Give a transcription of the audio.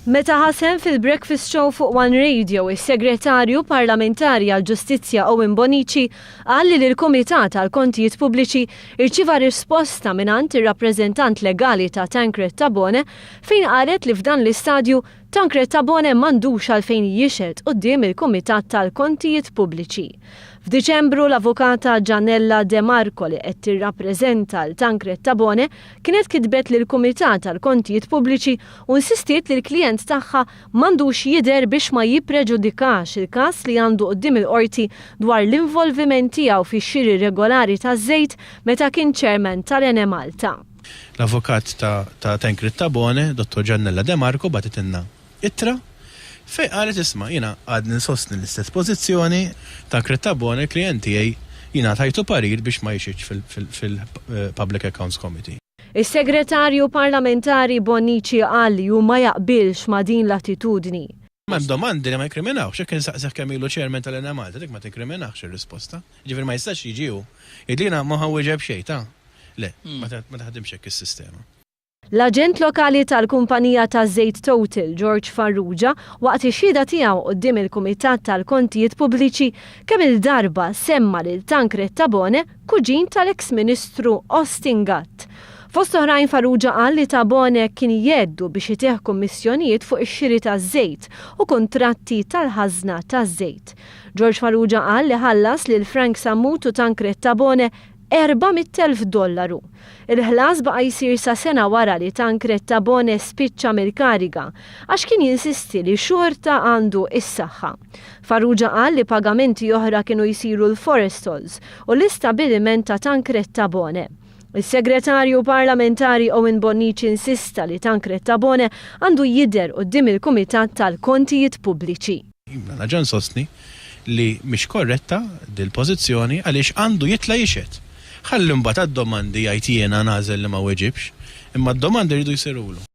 Meta ħasem fil-breakfast show fuq One Radio, is-segretarju parlamentari għall-Ġustizzja Owen Bonici qal li l-Kumitat tal-Kontijiet Pubbliċi irċieva risposta mingħand ir-rappreżentant legali ta' Tancred Tabone fejn qalet li f'dan l-istadju Tancred Tabone m'għandux għalfejn jixhed quddiem il-Kumitat tal-Kontijiet Pubbliċi. F'Diċembru l-avukata Gianella De Marco li qed tirrappreżenta l-Tancred Tabone kienet kitbet lill-Kumitat tal-Kontijiet Pubbliċi u insistiet li l-klijent tagħha m'għandux jidher biex ma jippreġudikax il-każ li għandu quddiem il-qorti dwar l-involviment tiegħu fix-xiri regolari taż-żejt meta kien chairman tal-Ene Malta. L-avukat ta' Tancred Tabone, Dr. Gianella De Marco, batitinna ittra fej qalet isma' jiena għadni nsostni l-istess pożizzjoni Tancred Tabone klient tiegħi jiena tajtu parir biex ma jixidx fil-Public Accounts Committee. Is-segretarju parlamentari Bonici qal li hu ma jaqbilx ma' din l-attitudni. Ma domandi li ma jkriminawx, jekk insaqsek kemm ilu chairman tal-Ene Malta, dik ma tinkriminawx ir-risposta. Ġifier ma jistax jiġiu. Idlina ma ħawweġeb xejn ta'. Le, ma taħdimx hekk is-sistema. L-aġent lokali tal-kumpanija taż-żejt Total, George Farrugia, waqt ix-xhieda tiegħu quddiem il-Kumitat tal-Kontijiet Pubbliċi kemm il-darba semma lil Tancred Tabone kuġin tal-eks Ministru Austin Gatt. Fost oħrajn Farrugia qal li Tabone kien jeddu biex itieħ kummissjonijiet fuq ix-xiri taż-żejt u kuntratti tal-ħażna taż-żejt. George Farrugia qal li ħallas lil Frank Sammut u Tancred Tabone $400,000. Il-ħlas baqa' jsir sa sena wara li Tancred Tabone spiċċa mill-kariga għax kien jinsisti li xorta għandu is-saħħa. Farrugia qal li pagamenti oħra kienu jsiru l-Forestals u l-istabbiliment ta' Tancred Tabone. Il-segretarju parlamentari Owen Bonici insista li Tancred Tabone għandu jidher quddiem il-Kumitat tal-Kontijiet Pubbliċi. Ġan sostni li mhix korretta dil-pożizzjoni għaliex għandu jitla' jixhed. Ħalli mbagħad għad-domandi jgħid jiena nagħżel li ma weġibx, imma d-domandi rridu jsirulu.